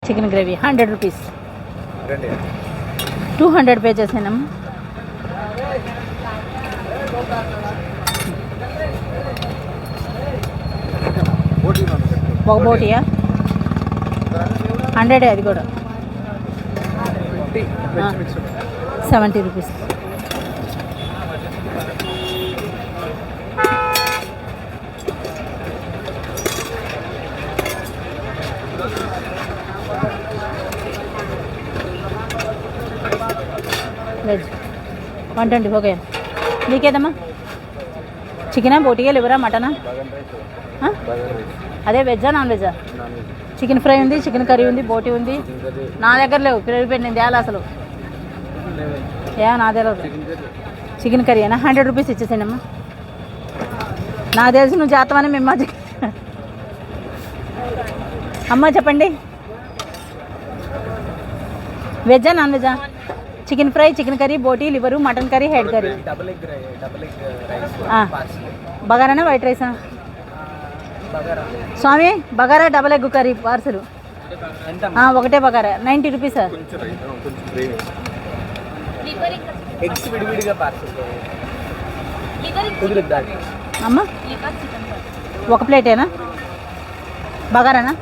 Chicken gravy 100 rupees 200 pay చేసానమ్మా. ఒక బోటియా 100 అది కూడా 70 రూపీస్. Veg 120 okay. నీకేదమ్మా? చికెనా, బోటియా, లివరా, మటనా? అదే వెజ్జా నాన్ వెజ్జా? చికెన్ ఫ్రై ఉంది, చికెన్ కర్రీ ఉంది, బోటి ఉంది. నా దగ్గర లేవు, పెరిగిపోయి నేను తేలా అసలు. నా దగ్గర చికెన్ కర్రీ అయినా 100 రూపీస్ ఇచ్చేసాను అమ్మా. నాకు తెలిసి నువ్వు చేస్తామని మేము అమ్మ చెప్పండి. వెజ్జా నాన్ వెజ్జా? చికెన్ ఫ్రై, చికెన్ కర్రీ, బోటి, liver, mutton curry, head curry. బగారానా వైట్ రైసా? స్వామి bagara double egg curry parcel ఒకటే బగారా 90 రూపీస్ సార్. అమ్మా ఒక ప్లేటేనా బగారానా?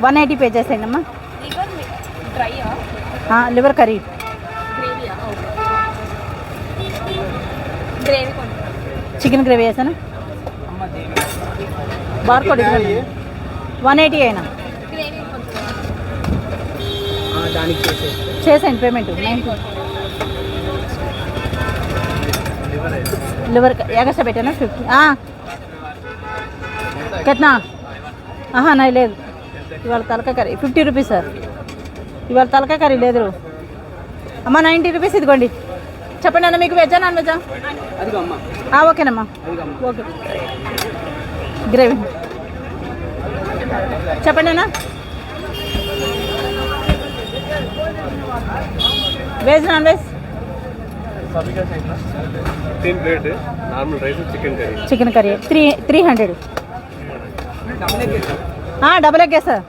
180 పే చేసేయండి అమ్మా. లివర్ కర్రీ చికెన్ గ్రేవీ వేసాను. బార్కోడ్ 180 అయినా చేసేయండి పేమెంట్. లివర్ ఎగస్ట్రా పెట్టానా 50 కెట్నా? నా లేదు ఇవాళ తలకాయ కర్రీ 50 రూపీస్ సార్. ఇవాళ తలకాయ కర్రీ లేదు అమ్మ. 90 రూపీస్ ఇదిగోండి. చెప్పండి అన్న, మీకు వెజ్జా నాన్ వెజ్జా? ఓకేనమ్మా. ఓకే గ్రేవీ చెప్పండి అన్న. Veg non veg? Chicken curry 300. Double egg sir.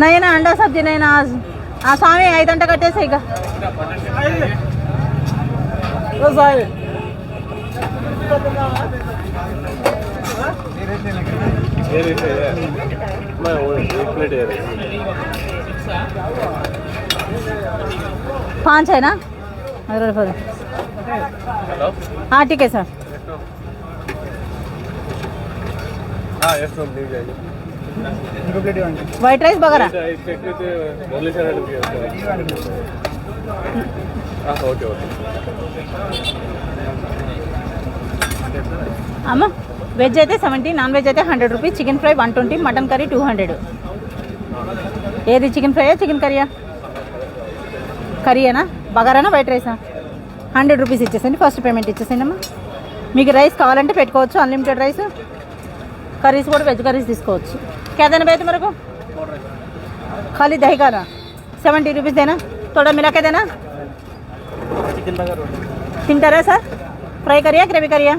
నైనా అండా సబ్జీ నైనా స్వామి 5 గంట కట్టేసా ఇక. पाँच है ना? हाँ ठीक है सर. वाइट राइस बघा అమ్మ. వెజ్ అయితే 70, నాన్ వెజ్ అయితే 100 rupees. Chicken fry 120, mutton curry 200. ఏది చికెన్ ఫ్రైయా చికెన్ కర్రీయా? కర్రీయేనా బగారానా వైట్ రైసా? 100 రూపీస్ ఇచ్చేసండి. ఫస్ట్ పేమెంట్ ఇచ్చేసండి అమ్మా. మీకు రైస్ కావాలంటే పెట్టుకోవచ్చు, అన్లిమిటెడ్ రైస్. కర్రీస్ కూడా వెజ్ కర్రీస్ తీసుకోవచ్చు. క్యాదేనా బయట మరకు ఖాళీ దహీ కానా 70 రూపీస్ దేనా? थोड़ा मिला के देना. తింటారా సార్? ఫ్రై కర్రీయా గ్రేవీ కర్రీయా?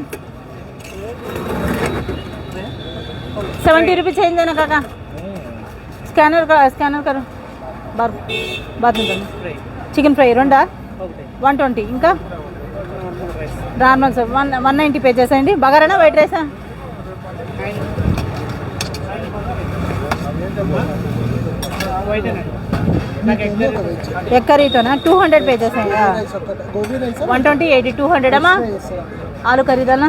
70 రూపీస్ చేంజ్ देना काका. స్కానర్ కరు బాత్ చికెన్ ఫ్రై 2 120. ఇంకా నార్మల్ సార్ 190 పే చేసేయండి. బగారానా వైట్ రైసా? ఎగ్ కర్రీతోనా 200 పే చేసేయండి. 120 80 200 అమ్మా. ఆలు కర్రీదనా?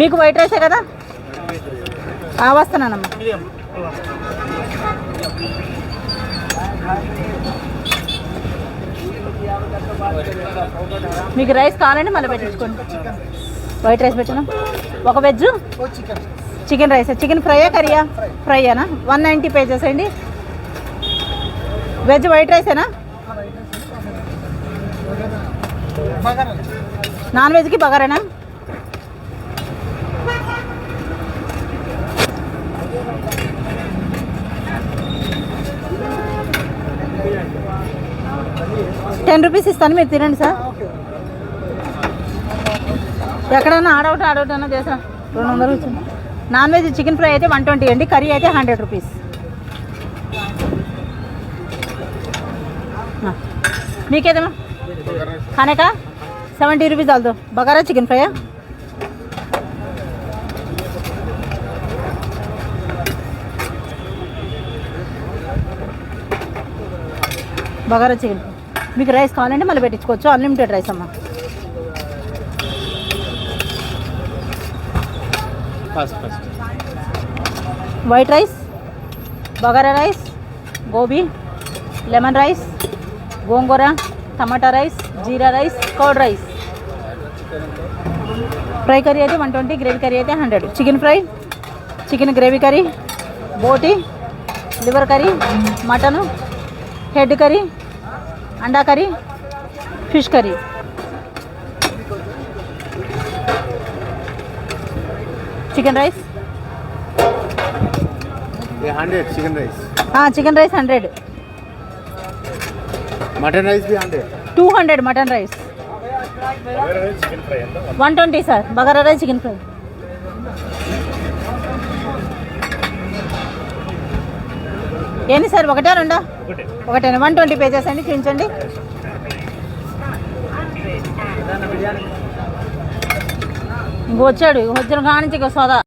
మీకు వైట్ రైసే కదా? వస్తున్నానమ్మా. మీకు రైస్ కావాలంటే మళ్ళీ పెట్టించుకోండి. వైట్ రైస్ పెట్టినా. ఒక వెజ్ చికెన్ రైస్. చికెన్ ఫ్రైయా కర్రీయా? ఫ్రైయానా? 190 పే చేసేయండి. వెజ్ వైట్ రైసేనా? నాన్ వెజ్కి బగారేనా? ₹10 ఇస్తాను, మీరు తినండి సార్. ఎక్కడన్నా ఆడౌట్ అన్నా చేసా. 200 వచ్చింది. నాన్ వెజ్ చికెన్ ఫ్రై అయితే 120 అండి, కర్రీ అయితే 100 రూపీస్. మీకేదమ్మా खाने का 70 रुपीज़ डाल दो. बगारा चिकन फ्राई है. బగారా చికెన్. మీకు రైస్ కావాలంటే మళ్ళీ పెట్టించుకోవచ్చు, అన్లిమిటెడ్ రైస్ అమ్మ. వైట్ రైస్, బగారా రైస్, గోబీ, లెమన్ రైస్, గోంగూర, టమాటా రైస్, జీరా rice, curd rice. Fry curry అయితే 120, గ్రేవీ కర్రీ అయితే 100. Chicken fry, chicken gravy curry, బోటి, liver curry, mutton, head curry, अंडा curry, fish curry. Chicken rice ये 100 chicken rice. हाँ chicken rice 100. Mutton rice भी 100. 200 mutton rice. 120 sir bagara rice chicken fry. ఏంటి sir ఒకటే రెండా? ఒకటేనా? 120 పేజెస్ అండి, చూపించండి. ఇంక వచ్చాడు, వచ్చిన కానించి సోదా.